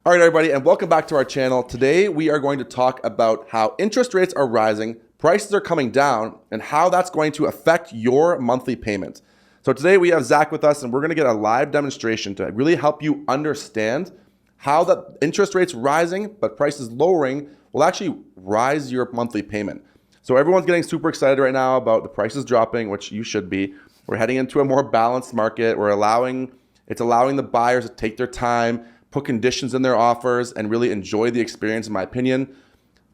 All right, everybody, and welcome back to our channel. Today, we are going to talk about how interest rates are rising, prices are coming down, and how that's going to affect your monthly payment. So today, we have Zach with us, and we're going to get a live demonstration to really help you understand how the interest rates rising, but prices lowering will actually rise your monthly payment. So everyone's getting super excited right now about the prices dropping, which you should be. We're heading into a more balanced market. It's allowing the buyers to take their time, put conditions in their offers, and really enjoy the experience, in my opinion.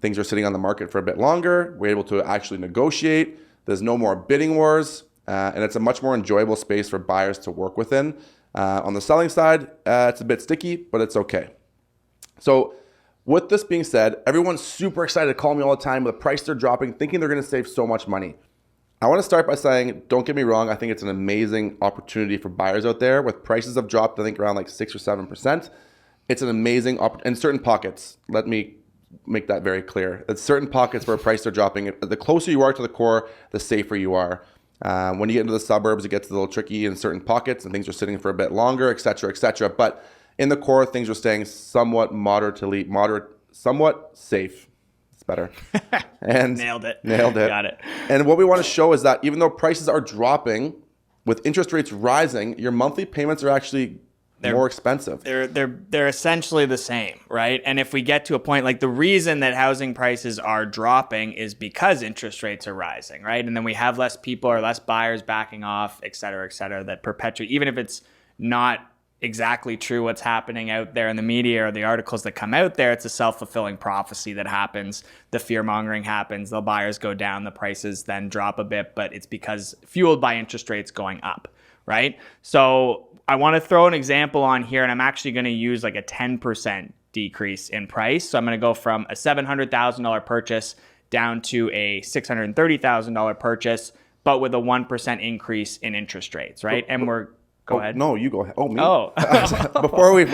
Things are sitting on the market for a bit longer. We're able to actually negotiate. There's no more bidding wars, and it's a much more enjoyable space for buyers to work within. On the selling side, it's a bit sticky, but it's okay. So with this being said, everyone's super excited to call me all the time with the price they're dropping, thinking they're going to save so much money. I want to start by saying, don't get me wrong, I think it's an amazing opportunity for buyers out there. With prices have dropped, I think around like 6 or 7%. It's an amazing opportunity in certain pockets. Let me make that very clear. It's certain pockets where prices are dropping. The closer you are to the core, the safer you are. When you get into the suburbs, it gets a little tricky in certain pockets and things are sitting for a bit longer, et cetera, et cetera. But in the core, things are staying somewhat somewhat safe. It's better. And Nailed it. Got it. And what we want to show is that even though prices are dropping, with interest rates rising, your monthly payments are actually more expensive. They're essentially the same, right? And if we get to a point, like the reason that housing prices are dropping is because interest rates are rising, right? And then we have less people or less buyers backing off, et cetera, that perpetuate, even if it's not exactly true what's happening out there in the media or the articles that come out there, it's a self-fulfilling prophecy that happens. The fear-mongering happens, the buyers go down, the prices then drop a bit, but it's because fueled by interest rates going up, right? So I want to throw an example on here, and I'm actually going to use like a 10% decrease in price. So I'm going to go from a $700,000 purchase down to a $630,000 purchase, but with a 1% increase in interest rates, right? And we're Go ahead. No, you go ahead. Oh, me. Oh. before we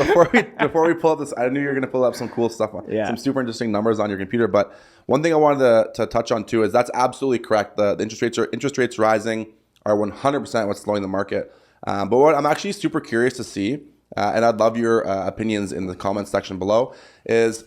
pull up this, I knew you were going to pull up some cool stuff, some super interesting numbers on your computer. But one thing I wanted to touch on too is that's absolutely correct. The interest rates rising are 100% what's slowing the market. But what I'm actually super curious to see, and I'd love your opinions in the comments section below, is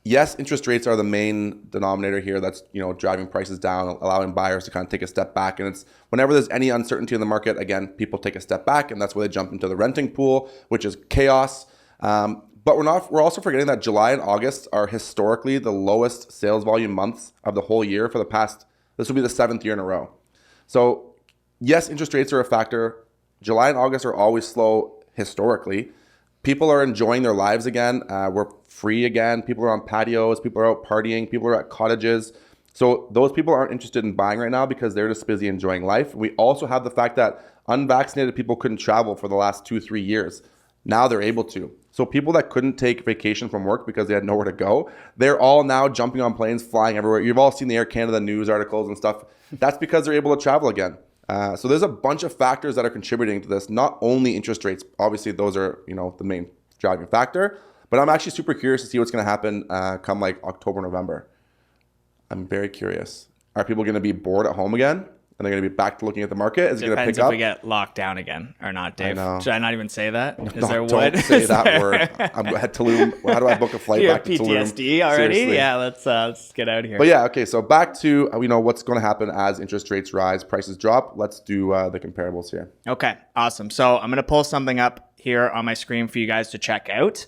yes, interest rates are the main denominator here that's driving prices down, allowing buyers to kind of take a step back. And it's whenever there's any uncertainty in the market, again, people take a step back, and that's where they jump into the renting pool, which is chaos. But we're also forgetting that July and August are historically the lowest sales volume months of the whole year for the past. This will be the 7th year in a row. So yes, interest rates are a factor. July and August are always slow historically. People are enjoying their lives again. We're free again. People are on patios. People are out partying. People are at cottages. So those people aren't interested in buying right now because they're just busy enjoying life. We also have the fact that unvaccinated people couldn't travel for the last 2-3 years. Now they're able to. So people that couldn't take vacation from work because they had nowhere to go, they're all now jumping on planes, flying everywhere. You've all seen the Air Canada news articles and stuff. That's because they're able to travel again. So there's a bunch of factors that are contributing to this, not only interest rates. Obviously, those are the main driving factor. But I'm actually super curious to see what's going to happen come like October, November. I'm very curious. Are people going to be bored at home again? And they're going to be back to looking at the market? Is it going to pick up? Depends if we get locked down again or not, Dave. Should I not even say that? Don't say that word. I'm at Tulum. How do I book a flight back to Tulum? PTSD already? Seriously. Yeah, let's get out of here. But yeah, okay. So back to what's going to happen as interest rates rise, prices drop. Let's do the comparables here. Okay, awesome. So I'm going to pull something up here on my screen for you guys to check out.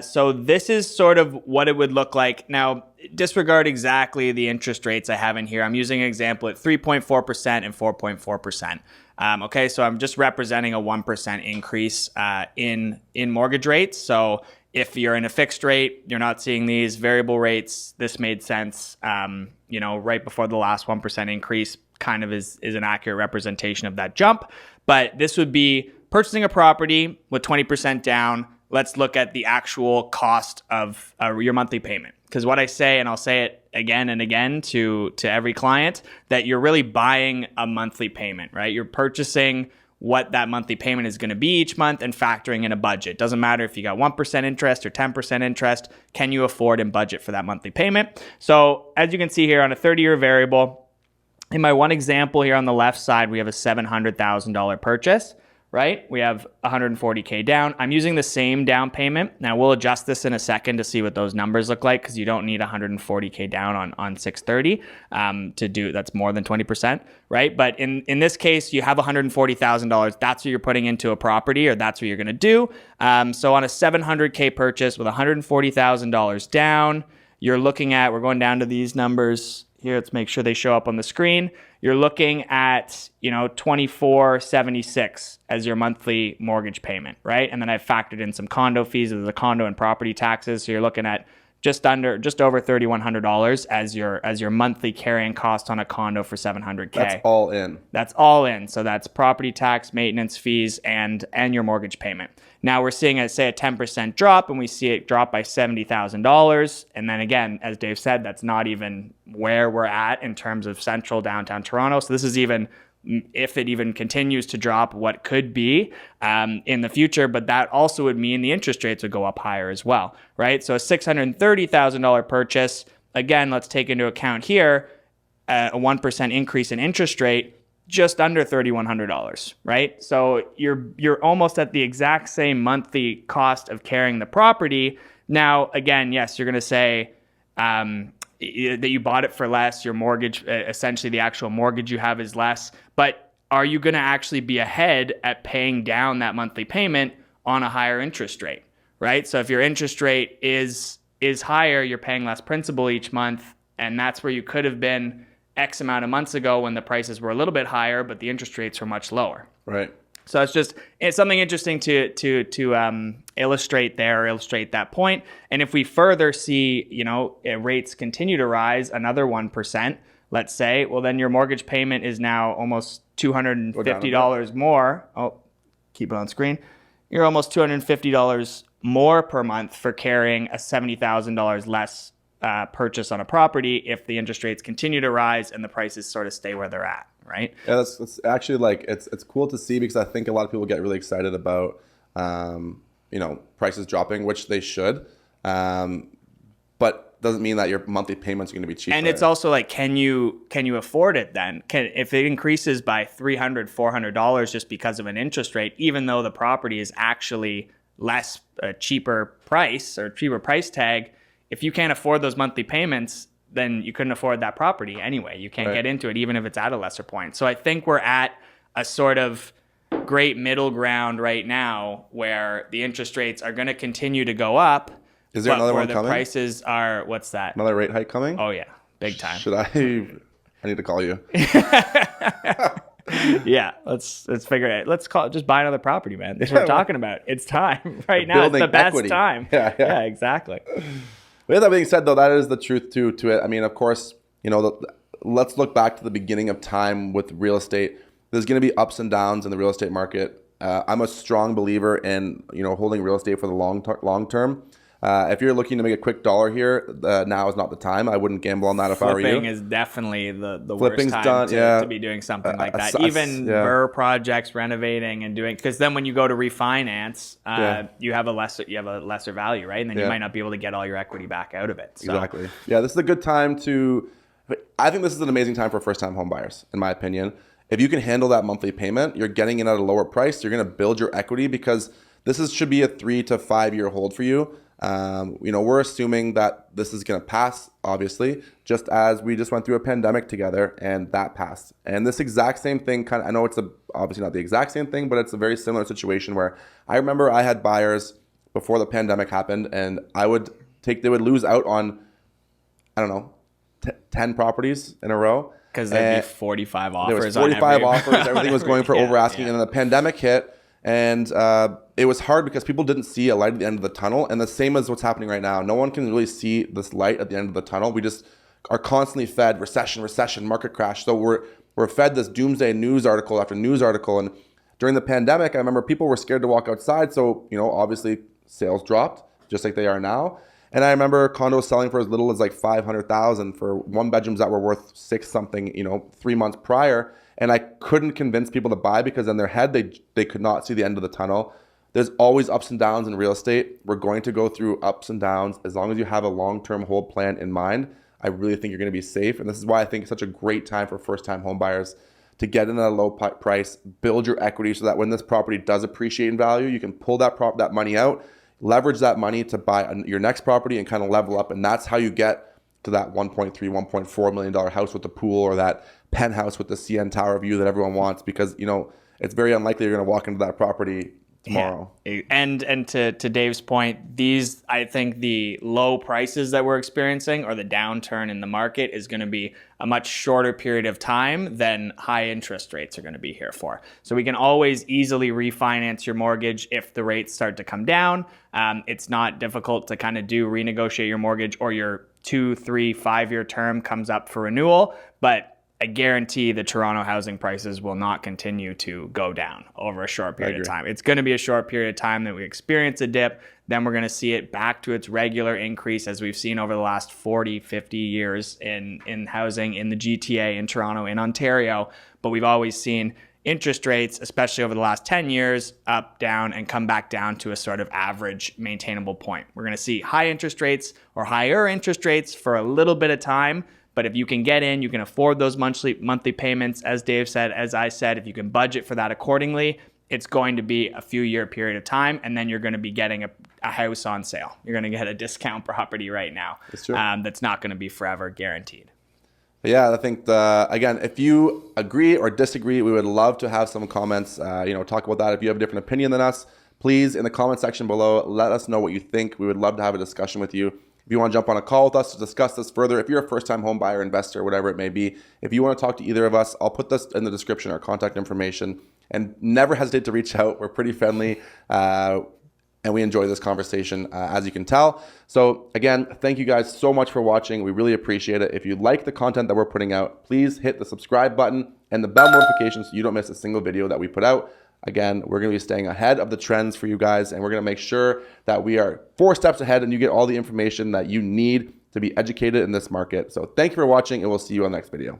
So this is sort of what it would look like. Now, disregard exactly the interest rates I have in here. I'm using an example at 3.4% and 4.4%. Okay, so I'm just representing a 1% increase in mortgage rates. So if you're in a fixed rate, you're not seeing these variable rates. This made sense, right before the last 1% increase kind of is an accurate representation of that jump. But this would be purchasing a property with 20% down. Let's look at the actual cost of your monthly payment. Because what I say, and I'll say it again and again to every client, that you're really buying a monthly payment, right? You're purchasing what that monthly payment is going to be each month and factoring in a budget. Doesn't matter if you got 1% interest or 10% interest. Can you afford and budget for that monthly payment? So as you can see here on a 30-year variable, in my one example here on the left side, we have a $700,000 purchase. right? We have 140K down. I'm using the same down payment. Now we'll adjust this in a second to see what those numbers look like, because you don't need 140K down on 630 to do, that's more than 20%, right? But in this case, you have $140,000. That's what you're putting into a property, or that's what you're going to do. So on a 700K purchase with $140,000 down, you're looking at, we're going down to these numbers here. Let's make sure they show up on the screen. You're looking at, $2,476 as your monthly mortgage payment, right? And then I've factored in some condo fees, the condo and property taxes. So you're looking at just over $3,100 as your monthly carrying cost on a condo for 700K. That's all in. That's all in. So that's property tax, maintenance fees, and your mortgage payment. Now we're seeing a 10% drop, and we see it drop by $70,000. And then again, as Dave said, that's not even where we're at in terms of central downtown Toronto. So this is even, if it even continues to drop, what could be in the future. But that also would mean the interest rates would go up higher as well, right? So a $630,000 purchase, again, let's take into account here a 1% increase in interest rate, just under $3,100, right? So you're almost at the exact same monthly cost of carrying the property. Now, again, yes, you're going to say that you bought it for less. Your mortgage, essentially the actual mortgage you have is less. But are you going to actually be ahead at paying down that monthly payment on a higher interest rate, right? So if your interest rate is higher, you're paying less principal each month, and that's where you could have been X amount of months ago when the prices were a little bit higher, but the interest rates were much lower. Right. So it's something interesting to illustrate that point. And if we further see, rates continue to rise another 1%, let's say, well, then your mortgage payment is now almost $250 more. Oh, keep it on screen. You're almost $250 more per month for carrying a $70,000 less purchase on a property if the interest rates continue to rise and the prices sort of stay where they're at, right? Yeah, that's actually it's cool to see, because I think a lot of people get really excited about prices dropping, which they should, but doesn't mean that your monthly payments are going to be cheaper. And it's also like, can you afford it then? If it increases by $300, $400 just because of an interest rate, even though the property is actually less cheaper price or cheaper price tag, if you can't afford those monthly payments, then you couldn't afford that property anyway. You can't get into it, even if it's at a lesser point. So I think we're at a sort of great middle ground right now where the interest rates are going to continue to go up. Is there another one coming? The prices are, what's that? Another rate hike coming? Oh yeah, big time. I need to call you. Yeah, let's figure it out. Let's just buy another property, man. That's what we're talking about. It's time right now. It's the best equity. time. Yeah, exactly. With that being said, though, that is the truth to it. I mean, of course, let's look back to the beginning of time with real estate. There's going to be ups and downs in the real estate market. I'm a strong believer in holding real estate for the long term. If you're looking to make a quick dollar here, now is not the time. I wouldn't gamble on that if I were you. Flipping is definitely the worst time to be doing something like that. Even BRRRR projects, renovating and doing, because then when you go to refinance, you have a lesser value, right? And then you might not be able to get all your equity back out of it. So. Exactly. Yeah, this is a good time I think this is an amazing time for first-time home buyers, in my opinion. If you can handle that monthly payment, you're getting in at a lower price. You're going to build your equity, because should be a 3 to 5 year hold for you. We're assuming that this is going to pass, obviously, just as we just went through a pandemic together and that passed. And this exact same thing, I know it's obviously not the exact same thing, but it's a very similar situation where I remember I had buyers before the pandemic happened, and they would lose out on, 10 properties in a row. Because there'd be 45 offers. There was 45 offers. Everything was going for over asking. And then the pandemic hit. And it was hard because people didn't see a light at the end of the tunnel. And the same as what's happening right now. No one can really see this light at the end of the tunnel. We just are constantly fed recession, market crash. So we're fed this doomsday news article after news article. And during the pandemic, I remember people were scared to walk outside. So, obviously sales dropped just like they are now. And I remember condos selling for as little as like $500,000 for one bedrooms that were worth $6 something, 3 months prior. And I couldn't convince people to buy because in their head, they could not see the end of the tunnel. There's always ups and downs in real estate. We're going to go through ups and downs. As long as you have a long-term hold plan in mind, I really think you're going to be safe. And this is why I think it's such a great time for first-time home buyers to get in at a low price, build your equity so that when this property does appreciate in value, you can pull that money out, leverage that money to buy your next property and kind of level up. And that's how you get to that $1.3, $1.4 million house with the pool, or that penthouse with the CN Tower view that everyone wants, because, you know, it's very unlikely you're going to walk into that property tomorrow. Yeah. And to Dave's point, these, I think the low prices that we're experiencing, or the downturn in the market, is going to be a much shorter period of time than high interest rates are going to be here for. So we can always easily refinance your mortgage if the rates start to come down. It's not difficult to kind of renegotiate your mortgage, or your 2, 3, 5-year term comes up for renewal. But I guarantee the Toronto housing prices will not continue to go down over a short period of time. It's going to be a short period of time that we experience a dip. Then we're going to see it back to its regular increase, as we've seen over the last 40, 50 years in housing in the GTA, in Toronto, in Ontario. But we've always seen interest rates, especially over the last 10 years, up, down, and come back down to a sort of average maintainable point. We're going to see high interest rates or higher interest rates for a little bit of time. But if you can get in, you can afford those monthly payments, as Dave said, as I said, if you can budget for that accordingly, it's going to be a few year period of time, and then you're going to be getting a house on sale. You're going to get a discount property right now. That's true. That's not going to be forever guaranteed. Yeah, I think, again, if you agree or disagree, we would love to have some comments, talk about that. If you have a different opinion than us, please, in the comment section below, let us know what you think. We would love to have a discussion with you. If you want to jump on a call with us to discuss this further, if you're a first-time home buyer, investor, whatever it may be, if you want to talk to either of us, I'll put this in the description, our contact information, and never hesitate to reach out. We're pretty friendly, and we enjoy this conversation, as you can tell. So again, thank you guys so much for watching. We really appreciate it. If you like the content that we're putting out, please hit the subscribe button and the bell notification so you don't miss a single video that we put out. Again, we're going to be staying ahead of the trends for you guys, and we're going to make sure that we are 4 steps ahead and you get all the information that you need to be educated in this market. So thank you for watching, and we'll see you on the next video.